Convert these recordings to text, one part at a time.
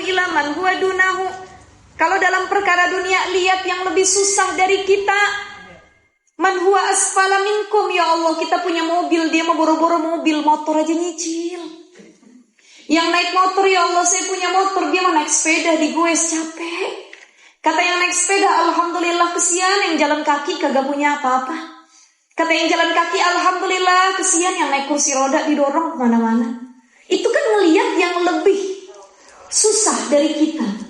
ila man huwa dunahu. Kalau dalam perkara dunia, lihat yang lebih susah dari kita. Man huwa asfala minkum, ya Allah, kita punya mobil, dia mau boro-boro mobil, motor aja nyicil. Yang naik motor, ya Allah, saya punya motor, dia mau naik sepeda digoes, capek. Kata yang naik sepeda, alhamdulillah, kesian. Yang jalan kaki kagak punya apa-apa. Kata yang jalan kaki, alhamdulillah, kesian. Yang naik kursi roda didorong kemana-mana. Itu kan ngelihat yang lebih susah dari kita.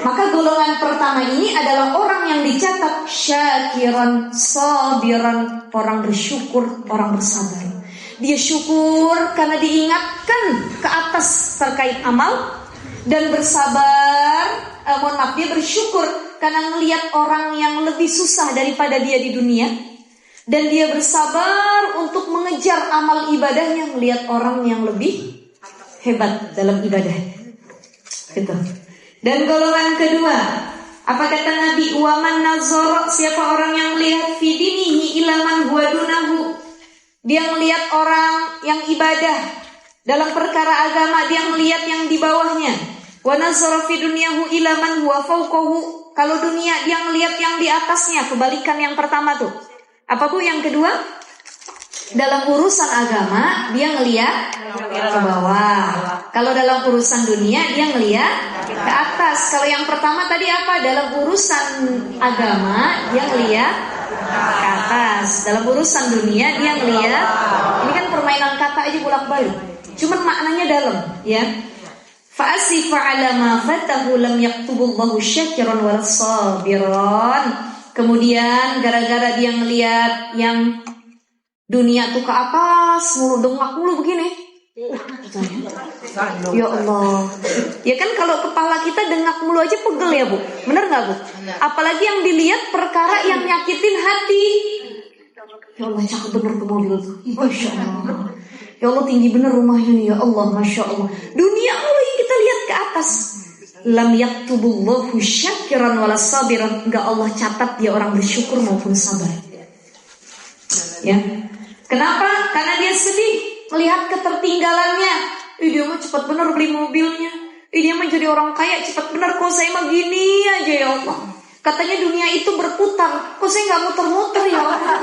Maka golongan pertama ini adalah orang yang dicatat syakiran, sabiran, orang bersyukur, orang bersabar. Dia syukur karena diingatkan ke atas terkait amal, dan bersabar, dia bersyukur karena melihat orang yang lebih susah daripada dia di dunia, dan dia bersabar untuk mengejar amal ibadahnya, melihat orang yang lebih hebat dalam ibadah. Gitu. Dan golongan kedua, apa kata Nabi? Waman nazar, siapa orang yang melihat fi dinihi ila man huwa dunahu. Dia melihat orang yang ibadah dalam perkara agama, dia melihat yang di bawahnya. Wa nazara fi dunyahu ila man huwa fawqahu. Kalau dunia dia melihat yang di atasnya, kebalikan yang pertama tuh. Apa Bu yang kedua? Dalam urusan agama dia ngelihat ke bawah. Kalau dalam urusan dunia dia ngelihat ke atas. Kalau yang pertama tadi apa? Dalam urusan agama dia ngelihat ke atas. Dalam urusan dunia dia ngelihat. Ini kan permainan kata aja bolak-balik. Cuman maknanya dalam, ya. Fa'asifa 'ala ma fatahu lam yaktubullahu syakiran wal sabiran. Kemudian gara-gara dia ngelihat yang dunia tuh ke atas, mulu dongak mulu begini. Ya Allah. Ya kan kalau kepala kita dengak mulu aja pegel ya Bu. Bener gak Bu? Apalagi yang dilihat perkara yang nyakitin hati. Ya Allah, cakep bener tuh mobil tuh. Masya Allah. Ya Allah, tinggi bener rumahnya nih. Ya Allah, Masya Allah. Dunia mulu yang kita lihat ke atas. Lam yaktubullahu syakiran wala sabiran. Enggak Allah catat dia orang bersyukur maupun sabar. Ya. Kenapa? Karena dia sedih melihat ketertinggalannya. Dia mah cepat bener beli mobilnya. Dia mah jadi orang kaya cepat bener. Kok saya mah gini aja ya Allah. Katanya dunia itu berputar. Kok saya nggak muter-muter ya Allah.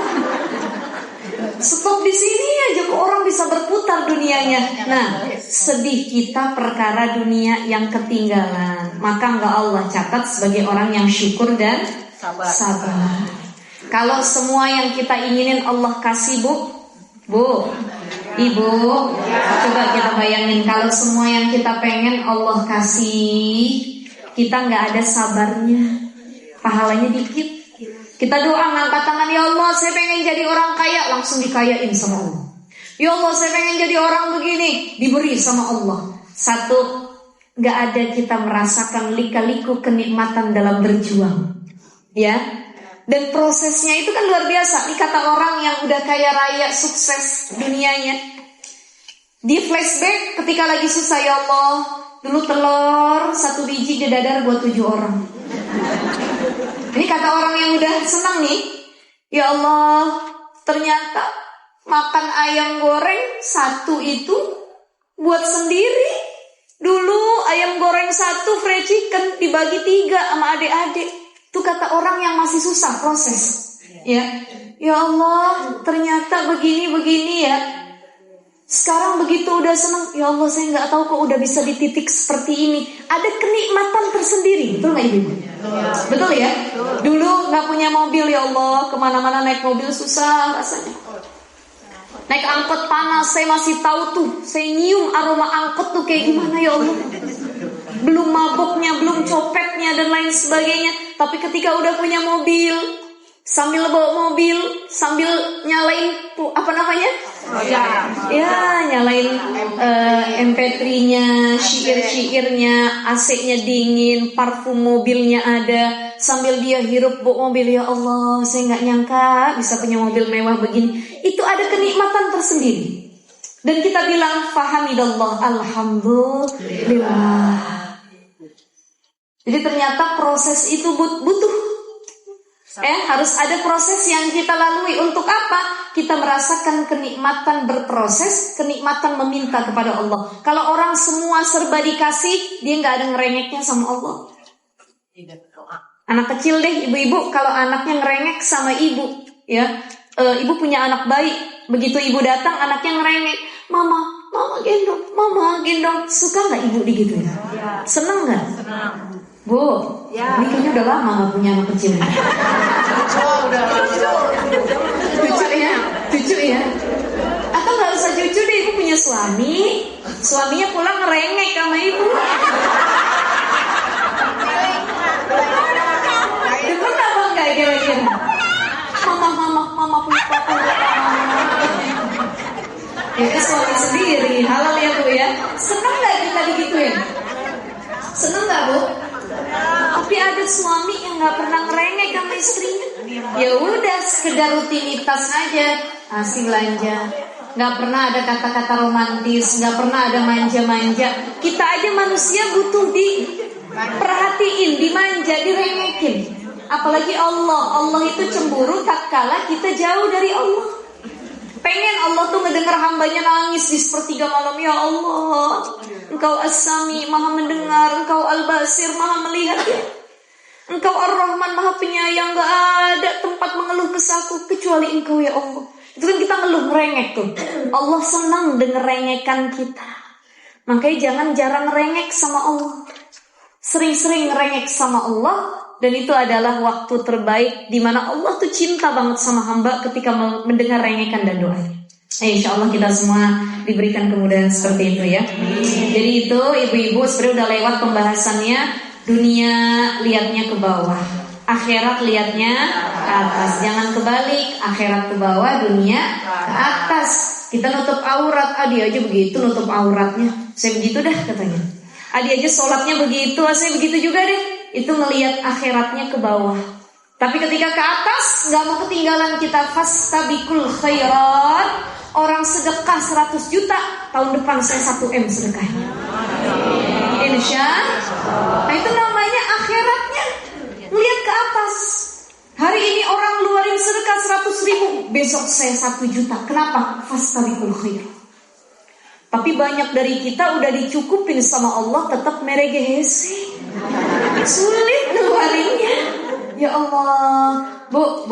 Stop di sini aja. Kok orang bisa berputar dunianya. Nah, sedih kita perkara dunia yang ketinggalan. Maka nggak Allah catat sebagai orang yang syukur dan sabar. Kalau semua yang kita inginin Allah kasih Bu, Ibu, coba kita bayangin kalau semua yang kita pengen Allah kasih, kita nggak ada sabarnya, pahalanya dikit. Kita doa ngangkat tangan, ya Allah saya pengen jadi orang kaya, langsung dikayain sama Allah. Ya Allah saya pengen jadi orang begini, diberi sama Allah. Satu, nggak ada kita merasakan lika-liku kenikmatan dalam berjuang, ya. Dan prosesnya itu kan luar biasa. Ini kata orang yang udah kaya raya, sukses dunianya. Di flashback ketika lagi susah, ya Allah, dulu telur 1 biji di dadar buat 7 orang. Ini kata orang yang udah senang nih. Ya Allah, ternyata makan ayam goreng 1 itu buat sendiri. Dulu ayam goreng 1 fried chicken dibagi 3 sama adik-adik. Itu kata orang yang masih susah proses. Ya Allah, ternyata begini ya. Sekarang begitu udah senang, ya Allah saya nggak tahu kok udah bisa di titik seperti ini. Ada kenikmatan tersendiri, betul nggak Ibu? Betul ya. Dulu nggak punya mobil, ya Allah, kemana-mana naik mobil susah rasanya. Naik angkot panas, saya masih tahu tuh, saya nyium aroma angkot tuh kayak gimana ya Allah. Belum mabuknya, belum copetnya dan lain sebagainya. Tapi ketika udah punya mobil, sambil bawa mobil, sambil nyalain tuh apa namanya? Ya, nyalain MP3-nya, syair-syairnya, AC-nya dingin, parfum mobilnya ada, sambil dia hirup bawa mobil. Ya Allah, saya nggak nyangka bisa punya mobil mewah begini. Itu ada kenikmatan tersendiri. Dan kita bilang fahamidallah, alhamdulillah. Jadi ternyata proses itu butuh Harus ada proses yang kita lalui. Untuk apa? Kita merasakan kenikmatan berproses, kenikmatan meminta kepada Allah. Kalau orang semua serba dikasih, dia nggak ada ngerengeknya sama Allah. Anak kecil deh, ibu-ibu, kalau anaknya ngerengek sama ibu, ya, ibu punya anak bayi, begitu ibu datang, anaknya ngerengek, mama gendong, suka nggak ibu digituin? Seneng nggak? Bu, ini kayaknya udah lama nggak punya anak kecil. Cucu ya. Atau nggak usah cucu deh, ibu punya suami, suaminya pulang ngerengek sama ibu. Demen apa enggak kira-kira? Mama punya papa. Ya suami sendiri, halal ya Bu ya. Seneng nggak kita digituin? Seneng nggak Bu? Tapi ada suami yang nggak pernah ngerengek sama istrinya. Ya udah sekedar rutinitas aja, kasih belanja. Nggak pernah ada kata-kata romantis, nggak pernah ada manja-manja. Kita aja manusia butuh diperhatiin, dimanja, direngekin. Apalagi Allah itu cemburu tatkala kita jauh dari Allah. Pengen Allah tuh ngedengar hambanya nangis di sepertiga malam. Ya Allah, Engkau As-Sami, Maha mendengar. Engkau Al-Basir, Maha melihat. Engkau Ar-Rahman, Maha penyayang. Gak ada tempat mengeluh kesahku kecuali Engkau ya Allah. Itu kan kita ngeluh ngerengek tuh. Allah senang denger rengekan kita. Makanya jangan jarang ngerengek sama Allah. Sering-sering ngerengek sama Allah. Dan itu adalah waktu terbaik di mana Allah tuh cinta banget sama hamba ketika mendengar rengekan dan doa. Insya Allah kita semua diberikan kemudahan seperti itu ya. Jadi itu ibu-ibu sebenarnya udah lewat pembahasannya. Dunia lihatnya ke bawah, akhirat lihatnya ke atas. Jangan kebalik, akhirat ke bawah, dunia ke atas. Kita nutup aurat, dia aja begitu nutup auratnya. Saya begitu dah katanya. Dia aja sholatnya begitu, saya begitu juga deh. Itu ngelihat akhiratnya ke bawah. Tapi ketika ke atas, gak mau ketinggalan kita. Fastabiqul khairat. Orang sedekah 100 juta, tahun depan saya 1 M sedekahnya. Insya. Nah itu namanya akhiratnya ngelihat ke atas. Hari ini orang ngeluarin sedekah 100.000, besok saya 1 juta. Kenapa? Fastabiqul khairat. Tapi banyak dari kita udah dicukupin sama Allah, tetap meregehesi. Sulit ngeluarinnya. Ya Allah, Bu,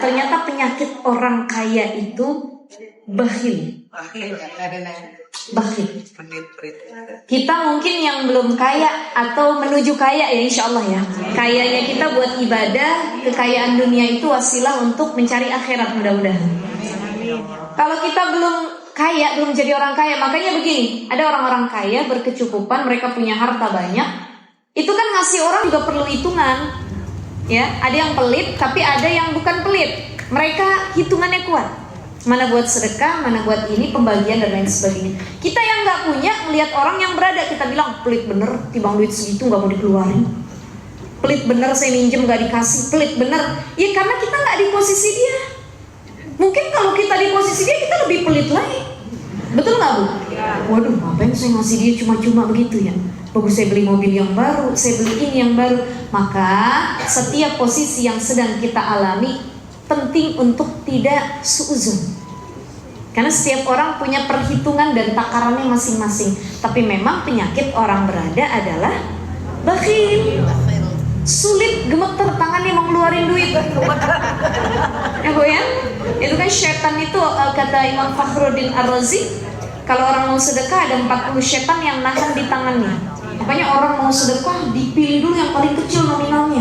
ternyata penyakit orang kaya itu bakhil. Bakhil. Kita mungkin yang belum kaya atau menuju kaya ya insya Allah ya. Kayanya kita buat ibadah, kekayaan dunia itu wasilah untuk mencari akhirat mudah-mudahan. Kalau kita belum kaya, belum jadi orang kaya, makanya begini, ada orang-orang kaya berkecukupan, mereka punya harta banyak. Itu kan ngasih orang juga perlu hitungan. Ya, ada yang pelit, tapi ada yang bukan pelit. Mereka hitungannya kuat. Mana buat sedekah, mana buat ini, pembagian dan lain sebagainya. Kita yang nggak punya, melihat orang yang berada, kita bilang pelit bener, timbang duit segitu nggak mau dikeluarin. Pelit bener, saya minjem nggak dikasih, pelit bener. Ya karena kita nggak di posisi dia. Mungkin kalau kita di posisi dia, kita lebih pelit lagi. Betul nggak Bu? Waduh, ngapain saya ngasih dia cuma-cuma begitu ya? Bagus saya beli mobil yang baru, saya beli ini yang baru. Maka setiap posisi yang sedang kita alami penting untuk tidak suuzon. Karena setiap orang punya perhitungan dan takarannya masing-masing. Tapi memang penyakit orang berada adalah bakhil. Sulit, gemeter tangannya mau ngeluarin duit. Ya Bu ya? Itu kan syaitan itu kata Imam Fakhruddin Ar-Razi, kalau orang mau sedekah ada 40 syaitan yang nahan di tangannya. Makanya orang mau sedekah dipilih dulu yang paling kecil nominalnya.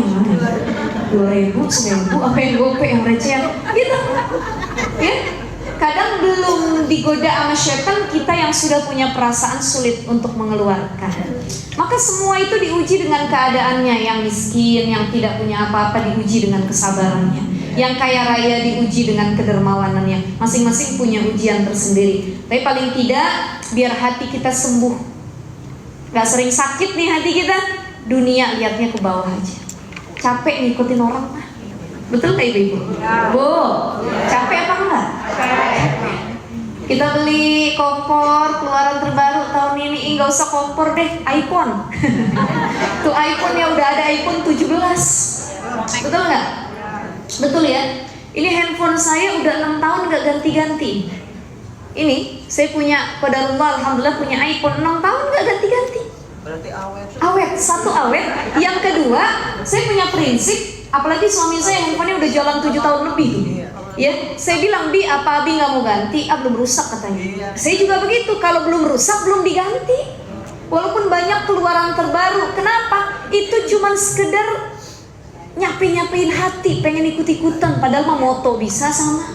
2.000, 1.000, apa yang gope, yang receh, gitu. Ya? Kadang belum digoda sama syaitan, kita yang sudah punya perasaan sulit untuk mengeluarkan. Maka semua itu diuji dengan keadaannya. Yang miskin, yang tidak punya apa-apa diuji dengan kesabarannya. Yang kaya raya diuji dengan kedermawanannya. Masing-masing punya ujian tersendiri. Tapi paling tidak, biar hati kita sembuh. Gak sering sakit nih hati kita. Dunia lihatnya ke bawah aja. Capek ngikutin orang mah. Betul gak ibu-ibu? Bu, capek apa enggak? Capek. Kita beli kompor keluaran terbaru tahun ini, nggak usah kompor deh, iPhone. Tuh iPhone ya udah ada iPhone 17. Betul nggak? Betul ya. Ini handphone saya udah 6 tahun nggak ganti-ganti. Ini saya punya, qadarullah alhamdulillah punya iPhone 6 tahun nggak ganti-ganti. Berarti awet. Awet, satu awet. Yang kedua, saya punya prinsip, apalagi suami saya handphonenya udah jalan 7 tahun lebih tuh. Ya, saya bilang, Bi, apa Abi nggak mau ganti? Ah, belum rusak katanya. Saya juga begitu, kalau belum rusak belum diganti. Walaupun banyak keluaran terbaru, kenapa? Itu cuma sekedar nyapain hati, pengen ikut-ikutan. Padahal mah moto bisa sama,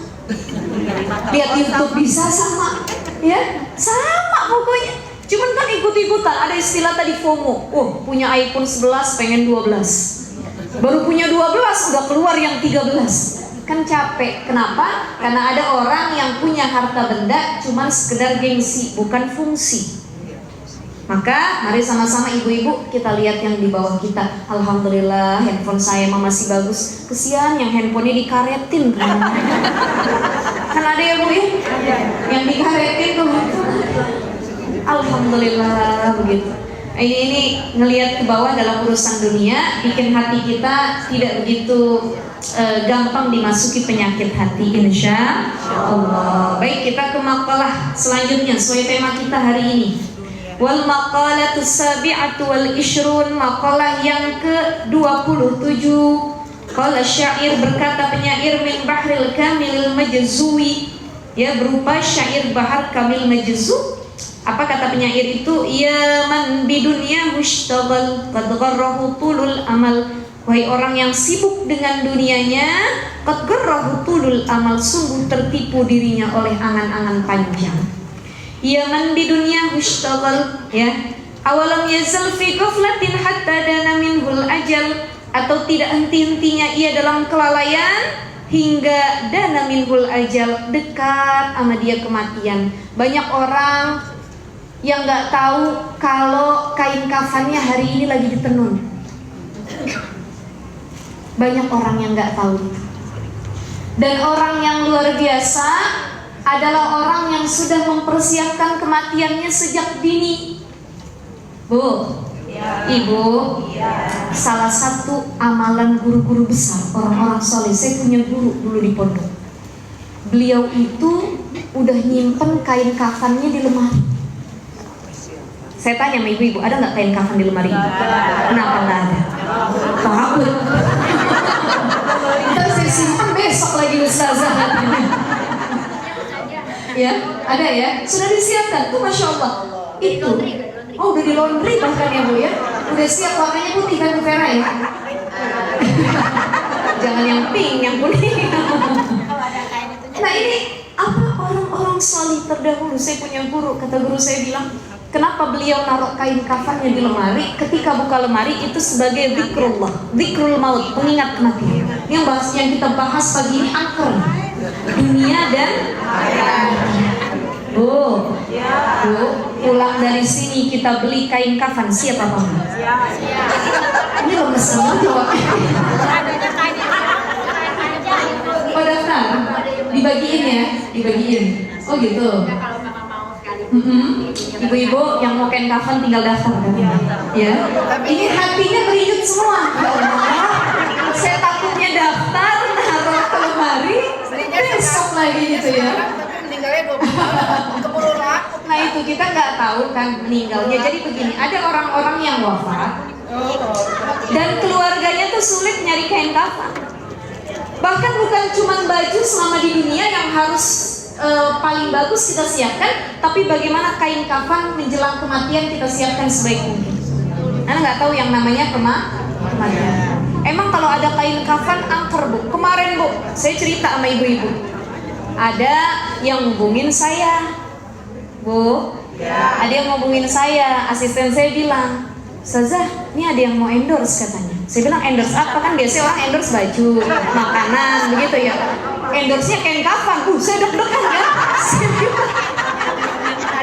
lihat YouTube bisa sama, ya sama pokoknya. Cuman kan ikut-ikutan. Ada istilah tadi FOMO. Punya iPhone 11 pengen 12. Baru punya 12 udah keluar yang 13. Kan capek. Kenapa? Karena ada orang yang punya harta benda cuman sekedar gengsi, bukan fungsi. Maka mari sama-sama ibu-ibu kita lihat yang di bawah kita. Alhamdulillah handphone saya masih bagus. Kesian yang handphonenya dikaretin. Kan ada ya Bu ya? Yang dikaretin tuh. Alhamdulillah begitu. Ini ngelihat ke bawah dalam urusan dunia, bikin hati kita tidak begitu gampang dimasuki penyakit hati, insya Allah. Baik, kita ke makalah selanjutnya sesuai tema kita hari ini. Wal maqalatus sabi'atu wal ishrun, makalah yang ke-27. Qala syair, berkata penyair, min bahril kamilil majzuwi, ya berupa syair bahar kamil majzu. Apa kata penyair itu? Ya man bidunya mushtaghal qad gharrahu tulul amal. Wahai orang yang sibuk dengan dunianya, qad gharrahu tulul amal, sungguh tertipu dirinya oleh angan-angan panjang. Ya man bidunya mushtaghal, ya awalam yazal fi ghaflatin hatta dana minhul ajal, atau tidak henti-hentinya ia dalam kelalaian hingga dana minhul ajal, dekat sama dia kematian. Banyak orang yang nggak tahu kalau kain kafannya hari ini lagi ditenun. Banyak orang yang nggak tahu itu. Dan orang yang luar biasa adalah orang yang sudah mempersiapkan kematiannya sejak dini. Bu, Ibu, salah satu amalan guru-guru besar, orang-orang soleh. Saya punya guru dulu di pondok. Beliau itu udah nyimpen kain kafannya di lemari. Saya tanya sama ibu-ibu, ada nggak kain kafan di lemari itu? Kenapa nggak ada? Takut. Ntar saya simpan besok lagi ustazah katanya. Ya, ada ya? Sudah disiapkan tuh, masya Allah. Itu, oh udah di laundry bahkan ya Bu ya? Udah siap, warnanya putih kan Bu Vera ya? Jangan yang pink, yang kuning. Nah ini apa orang-orang solih terdahulu? Saya punya guru, kata guru saya bilang, kenapa beliau naruh kain kafannya di lemari? Ketika buka lemari itu sebagai zikrullah, zikrul maut, pengingat kematian. Yang kita bahas pagi ini angker dunia dan akhirat. Bu, pulang dari sini kita beli kain kafan, siap apa enggak? Ini lemes banget jawabnya. Oh daftar, dibagiin ya, dibagiin. Oh gitu. Ibu-ibu yang mau kain kafan tinggal daftar kan? Ya. Ini hatinya beriyut semua. Ya Allah, saya takutnya daftar naruh ke lemari, besok lagi gitu ya. Nah itu kita nggak tahu kan meninggalnya. Jadi begini, ada orang-orang yang wafat dan keluarganya tuh sulit nyari kain kafan. Bahkan bukan cuma baju selama di dunia yang harus paling bagus kita siapkan, tapi bagaimana kain kafan menjelang kematian kita siapkan sebaik mungkin. Anda nggak tahu yang namanya kematian. Emang kalau ada kain kafan angker Bu. Kemarin Bu, saya cerita sama ibu-ibu. Ada yang hubungin saya, Bu. Ada yang hubungin saya. Asisten saya bilang, Ustazah, ini ada yang mau endorse katanya. Saya bilang endorse apa? Kan biasanya orang endorse baju, makanan, begitu ya. Endorse-nya kain kafan. Saya deg-degan ya.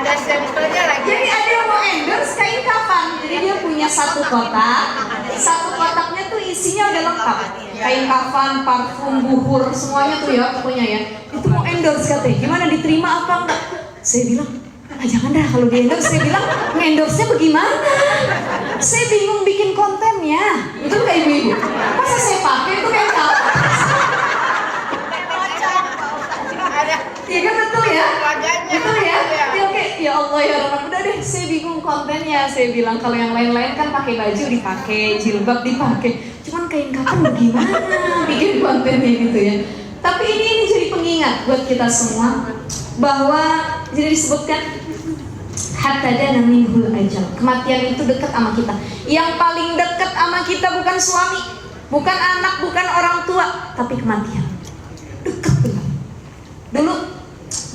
Ada sampelnya lagi. Jadi ada yang mau endorse kain kafan. Jadi dia punya satu kotak. Satu kotaknya tuh isinya udah lengkap. kain kafan, parfum, buhur, semuanya tuh ya pokoknya ya. Itu mau endorse katanya, gimana diterima apa enggak? Saya bilang, jangan dah kalau di endorse. Saya bilang, nge-endorse-nya bagaimana? Saya bingung bikin kontennya. Betul nggak ibu-ibu? Masa saya pakai itu kayak apa? Iya kan betul ya? Betul ya? Ya oke, ya Allah ya Rahman, udah deh saya bingung kontennya. Saya bilang kalau yang lain-lain kan pakai baju dipakai, jilbab dipakai. Cuman kain kafan gimana bikin kontennya gitu ya. Tapi ini jadi pengingat buat kita semua bahwa jadi disebutkan hatta dana minhul ajal. Kematian itu dekat sama kita. Yang paling dekat sama kita bukan suami, bukan anak, bukan orang tua, tapi kematian. Dekat banget. Dulu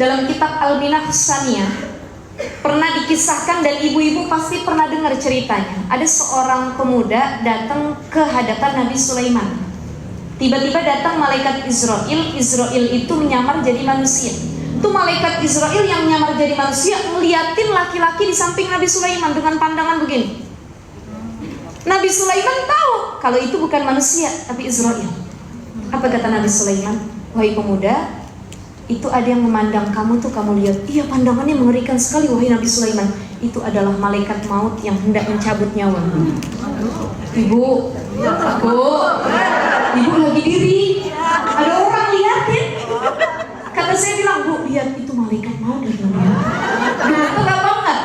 dalam kitab Al-Minah Saniyah pernah dikisahkan dan ibu-ibu pasti pernah dengar ceritanya. Ada seorang pemuda datang ke hadapan Nabi Sulaiman. Tiba-tiba datang malaikat Israel. Israel itu menyamar jadi manusia. Itu malaikat Israel yang menyamar jadi manusia ngeliatin laki-laki di samping Nabi Sulaiman dengan pandangan begini. Nabi Sulaiman tahu kalau itu bukan manusia tapi Israel. Apa kata Nabi Sulaiman? Wahai pemuda, itu ada yang memandang kamu tuh, kamu lihat. Iya, pandangannya mengerikan sekali wahai Nabi Sulaiman. Itu adalah malaikat maut yang hendak mencabut nyawa. Ibu lagi diri. Ada orang liatin. Kata saya bilang, Bu, lihat itu malaikat maut di dunia. Itu gak banget.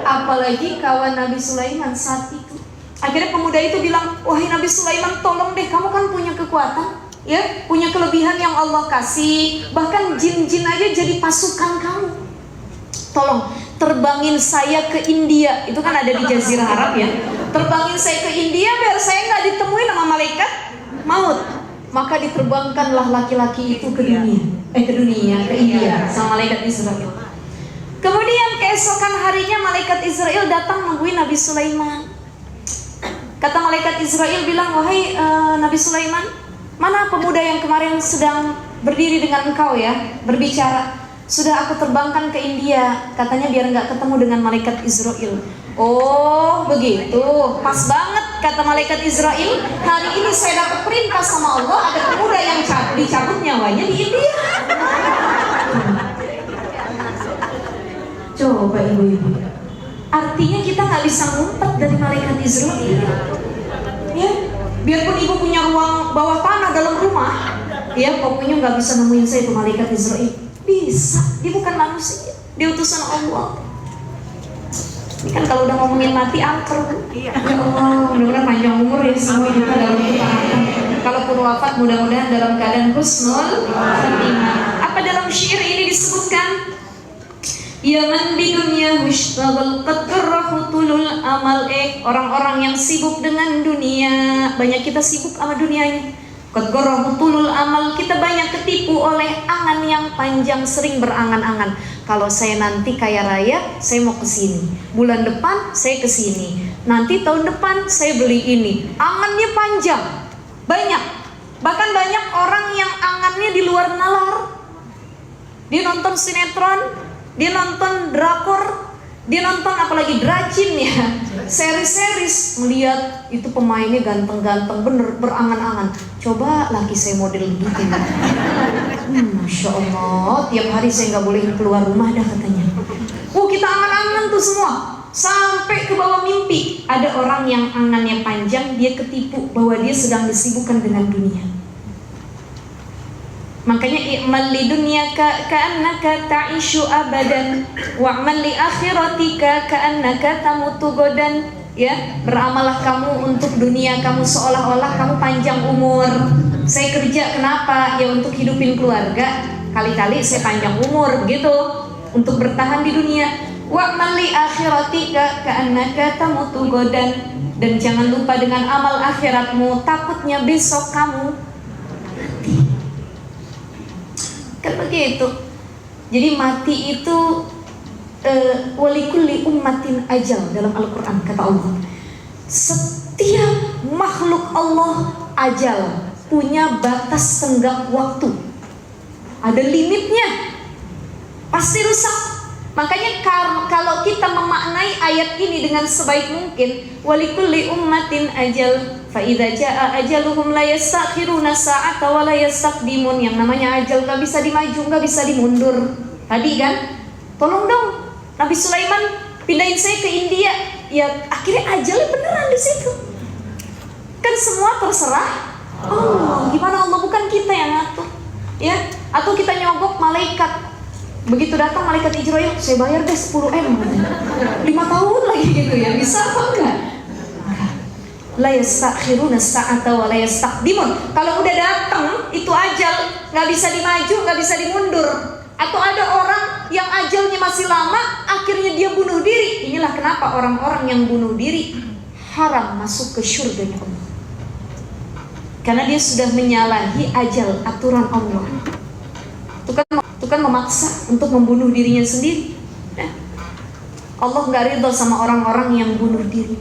Apalagi kawan Nabi Sulaiman saat itu. Akhirnya pemuda itu bilang, wahai Nabi Sulaiman, tolong deh, kamu kan punya kekuatan, ya, punya kelebihan yang Allah kasih. Bahkan jin-jin aja jadi pasukan kamu. Tolong terbangin saya ke India. Itu kan ada di Jazirah Arab ya. Terbangin saya ke India biar saya nggak ditemuin sama malaikat maut. Maka diterbangkanlah laki-laki itu ke dunia, ke India sama malaikat Israel. Kemudian keesokan harinya malaikat Israel datang nungguin Nabi Sulaiman. Kata malaikat Israel bilang, wahai Nabi Sulaiman, mana pemuda yang kemarin sedang berdiri dengan engkau ya, berbicara? Sudah aku terbangkan ke India, katanya biar nggak ketemu dengan malaikat Israel. Oh begitu, pas banget kata malaikat Israel. Hari ini saya dapat perintah sama Allah, ada pemuda yang dicabut nyawanya di India. Coba ibu-ibu, artinya kita nggak bisa ngumpet dari malaikat Israel. Ya, biarpun ibu punya ruang bawah tanah dalam rumah, ya pokoknya nggak bisa nemuin saya itu malaikat Israel. Bisa, dia bukan manusia, dia utusan Allah. Ini kan kalau udah ngomongin mati angker. Ya Allah, mudah-mudahan panjang umur ya semua kita dalam ketaatan. Kalaupun wafat mudah-mudahan dalam keadaan husnul khatimah. Apa dalam syair ini disebutkan? Ya man di dunia mushtaghal qad qarrahu tulul amal. Orang-orang yang sibuk dengan dunia, banyak kita sibuk sama dunianya. Qad qarrahu tulul amal, kita banyak ketipu oleh angan yang panjang, sering berangan-angan. Kalau saya nanti kaya raya, saya mau ke sini. Bulan depan saya ke sini. Nanti tahun depan saya beli ini. Angannya panjang. Banyak. Bahkan banyak orang yang angannya di luar nalar. Dia nonton sinetron, dia nonton drakor, dia nonton apalagi dracin ya, series-series, melihat itu pemainnya ganteng-ganteng, bener berangan-angan. Coba lagi saya model gitu ya. Masya Allah, tiap hari saya nggak boleh keluar rumah dah katanya. Kita angan-angan tuh semua, sampai ke bawah mimpi. Ada orang yang angannya panjang, dia ketipu bahwa dia sedang disibukkan dengan dunia. Makanya i'mal li dunyaka ka'annaka ta'ishu abadan wa'mal li akhiratika ka'annaka tamutu godan. Ya, beramallah kamu untuk dunia kamu seolah-olah kamu panjang umur. Saya kerja kenapa? Ya untuk hidupin keluarga. Kali-kali saya panjang umur begitu untuk bertahan di dunia. Wa'mal li akhiratika ka'annaka tamutu godan. Dan jangan lupa dengan amal akhiratmu, takutnya besok kamu mati. Kan begitu. Jadi mati itu walikulli ummatin ajal dalam Al-Quran kata Allah. Setiap makhluk Allah ajal, punya batas tenggang waktu. Ada limitnya. Pasti rusak. Makanya kalau kita memaknai ayat ini dengan sebaik mungkin, walikulli ummatin ajal, fa idza jaa ajaluhum la yastakhiruna sa'ata wa la yastaqdimun. Yang namanya ajal gak bisa dimaju, gak bisa dimundur. Tadi kan, tolong dong Nabi Sulaiman pindahin saya ke India. Ya akhirnya ajalnya beneran di situ. Kan semua terserah Allah. Gimana Allah, bukan kita yang ngatur. Ya, atau kita nyogok malaikat. Begitu datang malaikat Ijrail, saya bayar deh 10 M 5 tahun lagi gitu ya. Bisa apa enggak? La yastakhiruna sa'ata wa la yastaqdimun. Kalau udah datang itu ajal, nggak bisa dimaju, nggak bisa dimundur. Atau ada orang yang ajalnya masih lama, akhirnya dia bunuh diri. Inilah kenapa orang-orang yang bunuh diri haram masuk ke syurganya Allah, karena dia sudah menyalahi ajal, aturan Allah. Itu kan memaksa untuk membunuh dirinya sendiri. Allah nggak ridho sama orang-orang yang bunuh diri.